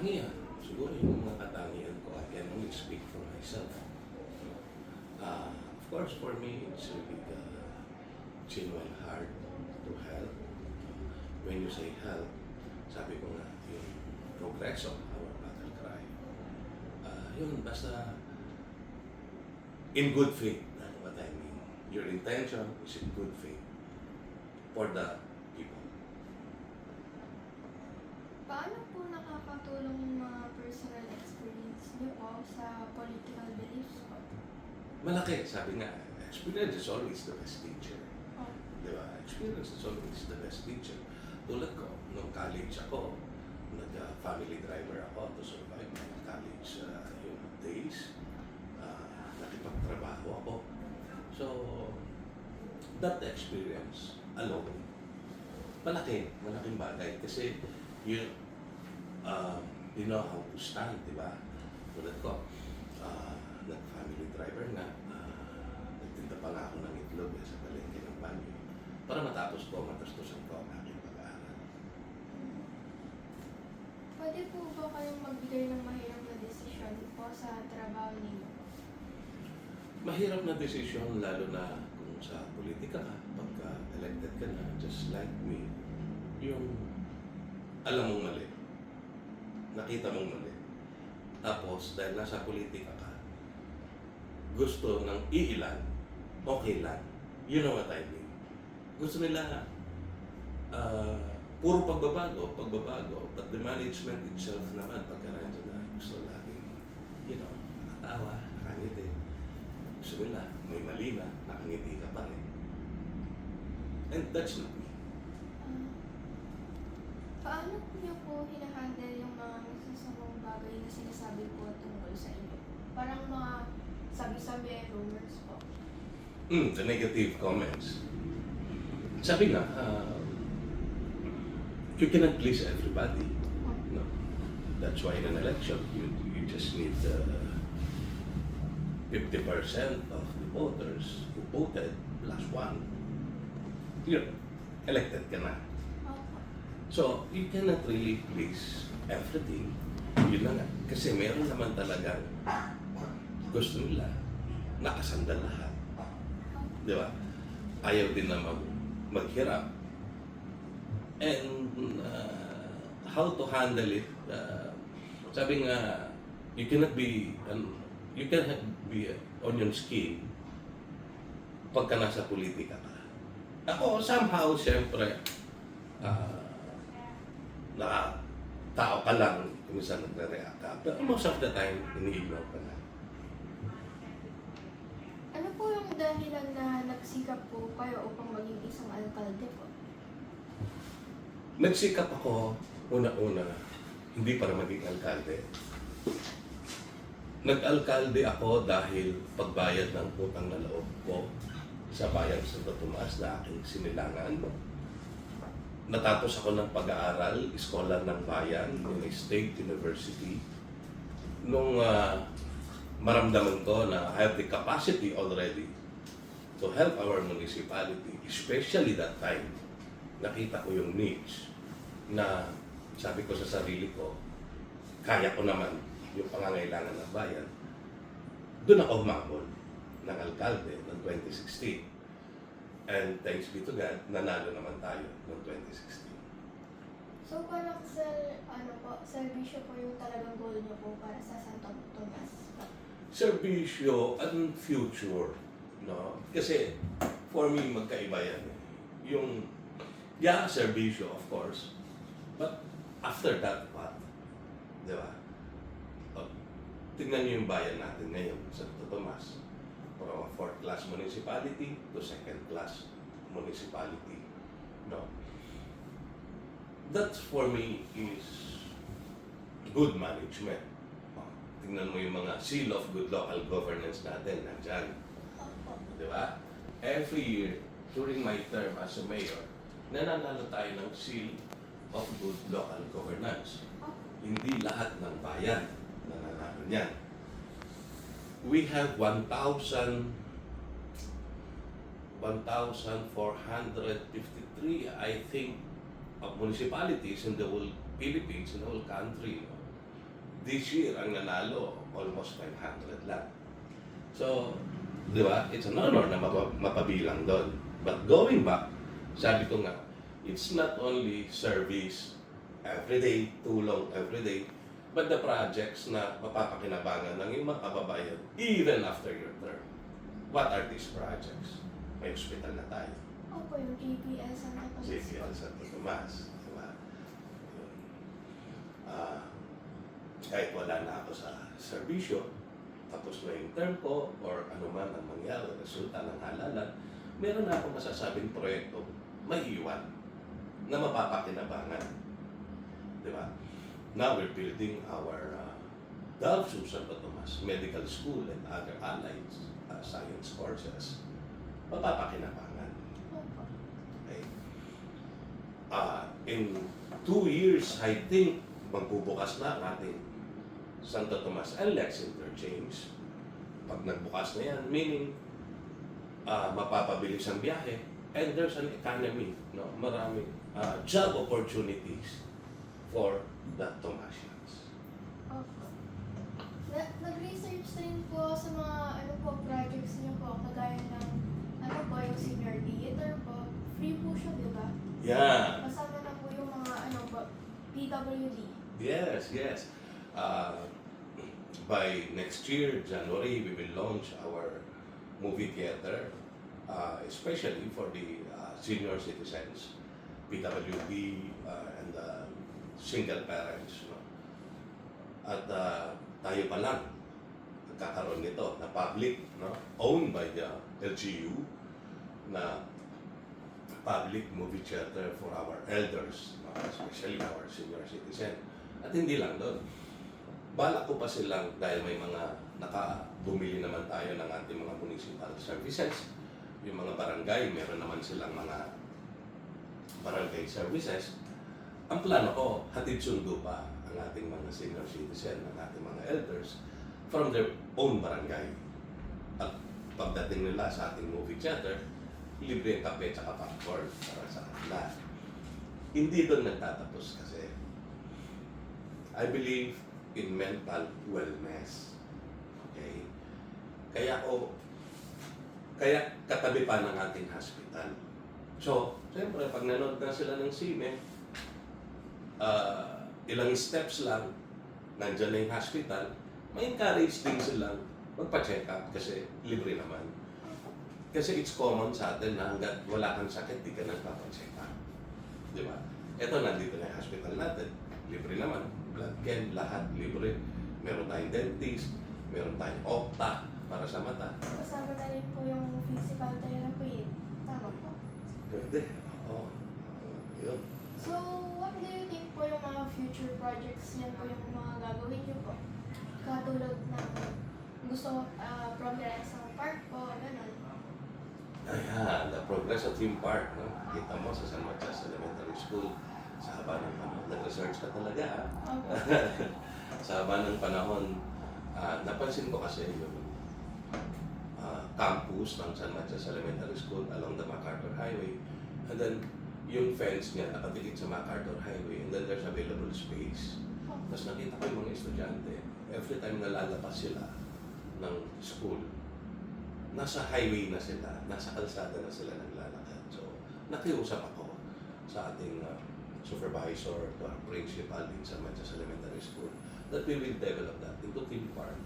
katangian, siguro yung mga katangian ko, I can only speak for myself. Of course, for me, it's really the genuine heart to help. When you say help, sabi ko nga, yung progreso, our battle cry. Yun, basta in good faith, that's what I mean. Your intention is in good faith for the people. Paano po nakakatulong yung mga personal experience niyo po sa political beliefs po? Malaki, sabi nga, experience is always the best teacher. Oh. Di ba? Experience is always the best teacher. Tulad ko, nung college ako, nag-family driver ako to survive my college days. Nakipagtrabaho ako. So, that experience alone, malaking bagay. Kasi, you know how to stand, di ba? Tulad ko, nag-family driver na, nagtinda pa nga ako ng itlog sa palengke ng banyo. Para matapos ko, matastusan ko ang aking pag-aaral. Pwede po ba kayong magbigay ng mahirap na desisyon po sa trabaho ninyo? Mahirap na desisyon, lalo na kung sa politika ka, pagka elected ka na, just like me, yung alam mong mali, nakita mong mali. Tapos, dahil nasa politika ka, gusto ng iilan, okay lang. You know what I mean? Gusto nila, puro pagbabago, but the management itself naman, pagka-rancho na, gusto laging, nakatawa, nakangiti. Gusto nila, may mali na, nakangiti ka pa rin. And that's not me. Paano niyo po hinahandle yung mga masasamang bagay na sinasabi po tungkol sa inyo? Parang mga sabi-sabi, rumors po. The negative comments. Sabi nga, you cannot please everybody. No. That's why in an election, you just need 50% of the voters who voted plus one. Yun, elected ka na. Opo. So, you cannot really please everything. Yun na nga. Kasi meron naman talagang gusto nila nakasandal lahat. Di ba? Ayaw din na maghirap. And how to handle it, sabi nga, you cannot be onion skin pagka nasa politika ka. Ako, somehow, siyempre, tao ka lang kung saan nagre-react ka. Pero most of the time, ini-ignore ka na. Ano po yung dahilan na nagsikap po kayo upang maging isang alkalde po? Nagsikap ako, una-una, hindi para maging alkalde. Nag-alkalde ako dahil pagbayad ng utang na loob ko sa bayan sa Santo Tomas na aking sinilangan. Natapos ako ng pag-aaral, Eskola ng Bayan, in a State University. Nung maramdaman ko na I have the capacity already to help our municipality, especially that time, nakita ko yung needs na sabi ko sa sarili ko, kaya ko naman yung pangangailangan ng bayan. Doon ako humabol ng alkalde ng 2016. And thanks be to God, nanalo naman tayo ng 2016. So parang servisyo po yung talagang goal niyo po para sa Santo Tomas. Serbisyo and future, no? Kasi for me, magkaiba yan. Yung, serbisyo, of course. But after that, what? Di ba? Tingnan niyo yung bayan natin ngayon sa Santo Tomas. From a 4th class municipality to 2nd class municipality. No? That for me is good management. Tingnan mo yung mga seal of good local governance natin, nandyan. Di ba? Every year, during my term as a mayor, nananalo tayo ng seal of good local governance. Hindi lahat ng bayan nananalo niyan. We have 1,453, I think, of municipalities in the whole Philippines, in the whole country. This year, ang nanalo, almost 500 lang. So, di ba? It's an honor na mapabilang doon. But going back, sabi ko nga, it's not only service everyday, tulong everyday, but the projects na mapapakinabangan ng iyong mga kababayan even after your term. What are these projects? May hospital na tayo. Opo, yung JPL Santa Cruz. JPL Santo Tomas. Diba? Yun. Kahit wala na ako sa serbisyo, tapos na yung term ko, or ano man ang mangyari, resulta ng halalan, meron na akong masasabing proyekto maiiwan na mapapakinabangan. Diba? Now we're building our DALSU Santo Tomas Medical School and other allied science courses. Mapapakinabangan. Opo. Okay. In 2 years, I think, magbubukas na ang ating Santo Tomas and Lex Interchange. Pag nagbukas na yan, meaning mapapabilis ang biyahe, and there's an economy, no? Maraming job opportunities for the Tomasians. Opo. Nag-research din po sa mga ano po projects niyo po, kagaya ng ano po, yung senior theater po. Free po siya, di ba? Yeah. Kasama na po yung mga ano po, PWD. Yes, yes. By next year, January, we will launch our movie theater, especially for the senior citizens, PWD, and single parents. No? At tayo pa lang nagkakaroon nito na public, no? Owned by the LGU, na public movie theater for our elders, no? Especially our senior citizen. At hindi lang doon. Balak ko pa silang, dahil may mga bumili naman tayo ng ating mga municipal services, yung mga barangay, meron naman silang mga barangay services. Ang plano ko, hatid sundo pa ang ating mga senior citizen, ang ating mga elders from their own barangay. At pagdating nila sa ating movie theater, libre ang kape at popcorn para sa kanila. Hindi doon nagtatapos kasi I believe in mental wellness. Okay? Kaya katabi pa ng ating hospital. So, siyempre, pag nanood na sila ng sine, ilang steps lang, nandyan na yung hospital, may encourage din silang magpa-check up kasi libre naman. Kasi it's common sa atin na hanggat wala kang sakit, di ka nagpapacheck up. Di ba? Ito, nandito na yung hospital natin. Libre naman. Blood chem, lahat libre. Meron tayong dentist, meron tayong opta para sa mata. Kasama na rin po yung physical therapy. Tama po. Pwede. Oo. Yun. So, what do you think po yung mga future projects yan po yung mga gagawin niyo po? Katulad ng gusto progress ng park po, gano'n. Ayan, the progress of theme park. No? Kita mo sa San Matias Elementary School, sa haba ng panahon. Nag-research ka talaga. Okay. Sa haba ng panahon, napansin ko kasi yung campus ng San Matias Elementary School along the MacArthur Highway. And then, yung fence niya nakadikit sa MacArthur Highway. And then there's available space. Tapos nakita ko yung mga estudyante, every time nalalabas sila ng school, nasa highway na sila, nasa kalsada na sila naglalakad. So, nakiusap ako sa ating supervisor, to our principal in San Matias Elementary School, that we will develop that into theme park.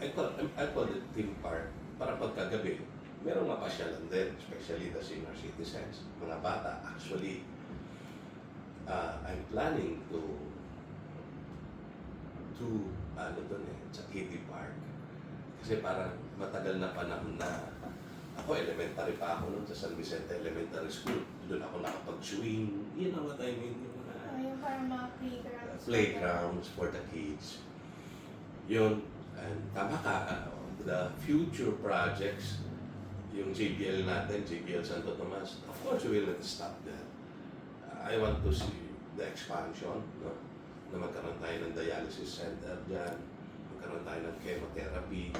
I call it theme park para pagkagabi, merong mapasyalan din, especially the senior citizens, mga bata. Actually, I'm planning to ano doon sa kiddie park. Kasi parang matagal na panahon na ako, elementary pa ako noon sa San Vicente Elementary School. Doon ako nakapag-swing. You know what I mean? Yung parang mga playgrounds. Playgrounds for the kids. Yun. And tama ka, the future projects, yung JPL natin, JPL Santo Tomas, of course we will not stop there. I want to see the expansion, no? Na magkaroon tayo ng dialysis center dyan, magkaroon tayo ng chemotherapy,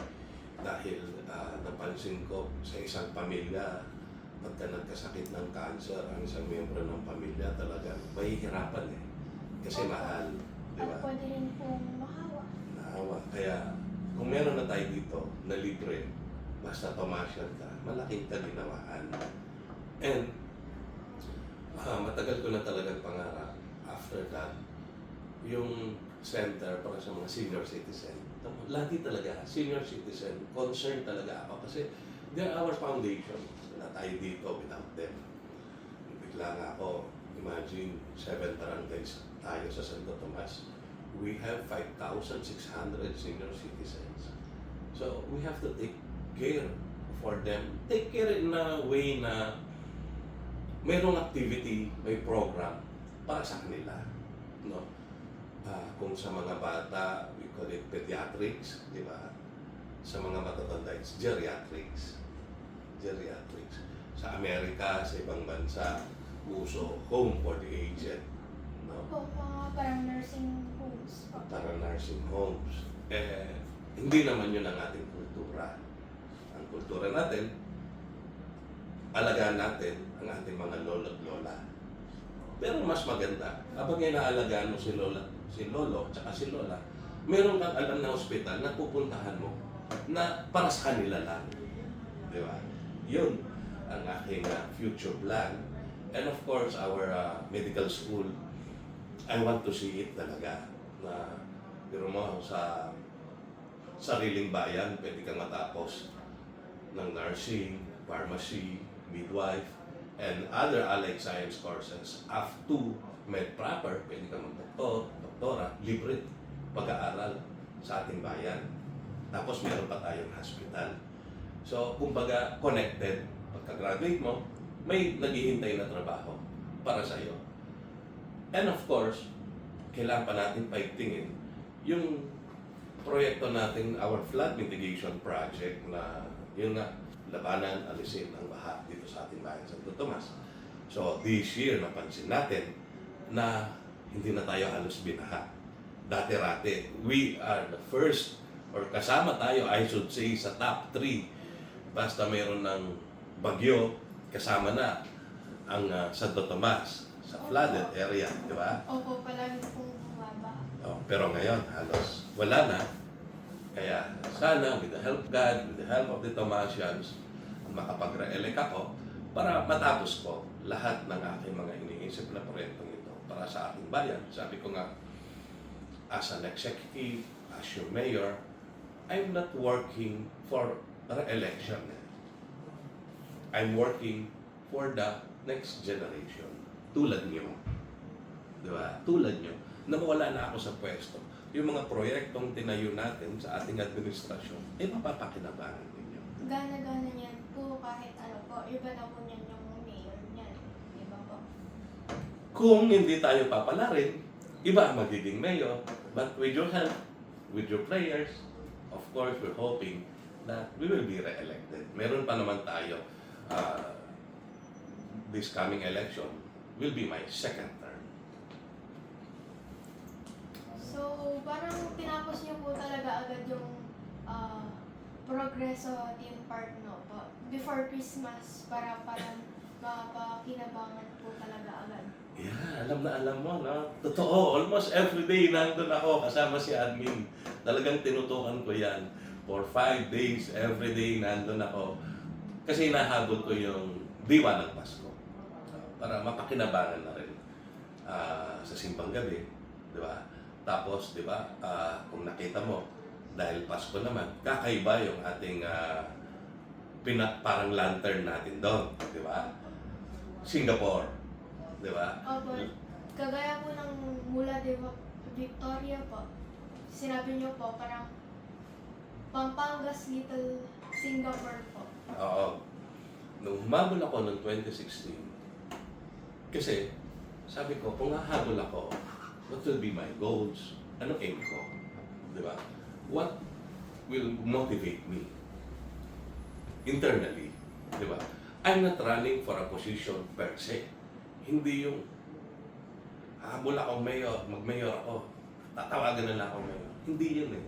dahil napansin ko sa isang pamilya, pagka nagkasakit ng cancer, ang isang miyembro ng pamilya talagang mahihirapan kasi mahal. Di ba? At pwede rin pong mahawa. Nahawa. Kaya, kung meron na tayo dito na libre, basta pumasyal ka, malaking kaginawaan. And, matagal ko na talagang pangarap after that, yung center para sa mga senior citizen. Lagi talaga, senior citizen, concerned talaga ako kasi they're our foundation. Wala tayo dito without them. Bigla nga ako, imagine, 7 barangays tayo sa Santo Tomas. We have 5,600 senior citizens. So, we have to take care for them. Take care in a way na mayroong activity, may program para sa kanila. No? Kung sa mga bata, we call it pediatrics, di ba? Sa mga matatanda, it's geriatrics. Geriatrics. Sa Amerika, sa ibang bansa, uso home for the aged. No? Po, mga parang nursing homes po. Para nursing homes. Hindi naman yun ang ating kultura. Ang kultura natin, alagaan natin ang ating mga lolo at lola. Pero mas maganda, habang inaalagaan mo si lolo, tsaka si lola, meron kang alam na ospital na pupuntahan mo na para sa kanila lang. Di ba? Yun ang aking future plan. And of course, our medical school, I want to see it talaga na pero mo sa sariling bayan, pwede kang matapos ng nursing, pharmacy, midwife, and other allied science courses. Up to med proper, pwede kang mag-doktor, doktora, libre pag-aaral sa ating bayan. Tapos meron pa tayong hospital. So, kumbaga, connected. Pagka-graduate mo, may naghihintay na trabaho para sa iyo. And of course, kailangan pa natin paigtingin yung proyekto natin, our flood mitigation project na yun nga, labanan, alisin ang baha dito sa ating bayan sa Santo Tomas. So, this year, napansin natin na hindi na tayo halos binaha. Dati-rati, we are the first, or kasama tayo, I should say, sa top 3. Basta mayroon ng bagyo, kasama na ang Santo Tomas sa flooded area, di ba? Opo, palagi pong bumaba. Pero ngayon, halos wala na. Kaya sana, with the help of God, with the help of the Tomasians, makapag-re-elect ako para matapos ko lahat ng aking mga iniisip na proyektong ito para sa ating bayan. Sabi ko nga, as an executive, as your mayor, I'm not working for re-election. I'm working for the next generation. Tulad niyo. Di ba? Tulad niyo. Na mawala na ako sa pwesto. Yung mga proyektong tinayo natin sa ating administrasyon, mapapakinabangan ninyo. Gana-gana niyan po kahit ano po. Iba na po niyan yung mayor niyan. Iba po. Kung hindi tayo papalarin, iba ang magiging mayor. But with your help, with your prayers, of course, we're hoping that we will be re-elected. Meron pa naman tayo, this coming election will be my second term. So, parang tinapos niyo po talaga agad yung Progreso Team Park, no po? Before Christmas, para parang mapakinabangan po talaga agad. Yeah, alam na alam mo, no? Totoo, almost every day nandun ako kasama si admin. Talagang tinutukan ko yan. For 5 days, every day nandun ako. Kasi nahabol ko yung diwa ng Pasko. Para mapakinabangan na rin sa simbang gabi, di ba? Tapos, di ba, kung nakita mo, dahil Pasko naman, kakaiba yung ating parang lantern natin doon, di ba? Singapore, di ba? Opo, kagaya po ng mula de Victoria po, sinabi niyo po parang Pampanga's Little Singapore po. Oo. Nung humabol ako noong 2016, kasi sabi ko, kung hahabol ako, what will be my goals? Ano aim ko? Di ba? What will motivate me internally? Di ba? I'm not running for a position per se. Hindi yung habol ako mayor, mag-mayor ako, tatawagan na lang ako mayor. Hindi yun eh.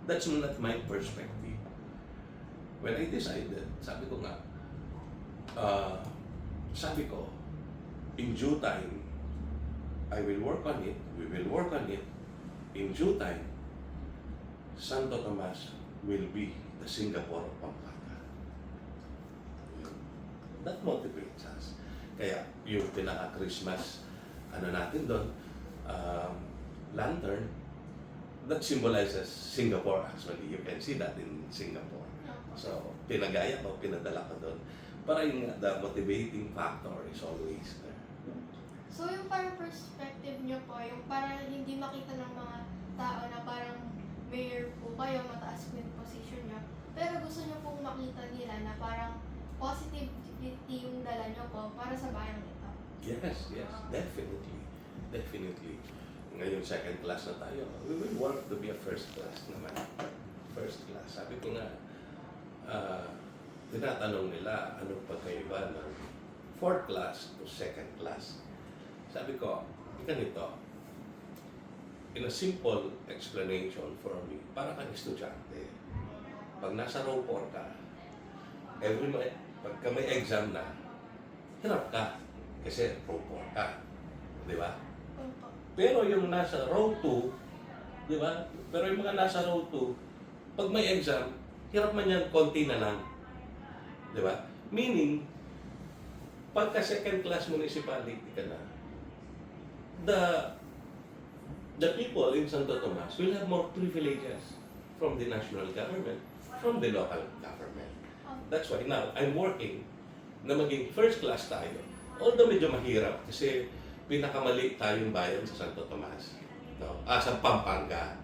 That's not my perspective. When I decided, sabi ko nga, in due time, I will work on it, we will work on it, in due time, Santo Tomas will be the Singapore of Pampanga. Yun. That motivates us. Kaya yung pinaka-Christmas, natin doon, lantern, that symbolizes Singapore actually. You can see that in Singapore. So, pinagaya ko, pinadala ko doon. Para yung the motivating factor is always there. So yung parang perspective nyo po, yung parang hindi makita ng mga tao na parang mayor po kayo, mataas po yung position nyo, pero gusto nyo pong makita nila na parang positivity yung dala nyo po para sa bayang ito. Yes, definitely. Definitely. Ngayon, second class na tayo. We will work to be a first class naman. First class. Sabi ko nga, tinatanong nila anong pagkaiba ng fourth class to second class. Sabi ko, ganito, in a simple explanation for me, para kang estudyante. Pag nasa row 4 ka, pagka may exam na, hirap ka. Kasi row 4 ka. Di ba? Opo. Pero yung nasa row 2, di ba? Pero yung mga nasa row 2, pag may exam, hirap man yan, konti na lang. Di ba? Meaning, pagka second class municipality ka na, the people in Santo Tomas will have more privileges from the national government, from the local government. That's why now, I'm working na maging first class tayo. Although medyo mahirap kasi pinakamaliit tayong bayan sa Santo Tomas. No? Sa Pampanga,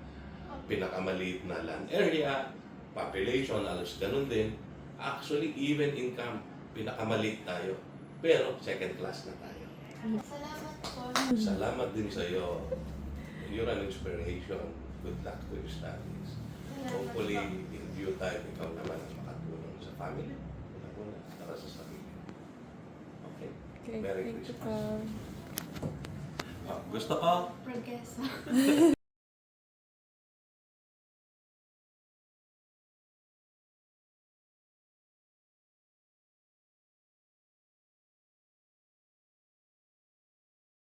pinakamaliit na land area, population, alos ganun din. Actually, even income, pinakamaliit tayo. Pero second class na tayo. Salamat po. Salamat din sa iyo. You're an inspiration. Good luck to your studies. Salamat Hopefully, po. in due time, ikaw naman ang makatulong sa family. Una-una, para sa sarili. Okay. Okay, Merry thank you Christmas. po. Gusto ko? Progreso.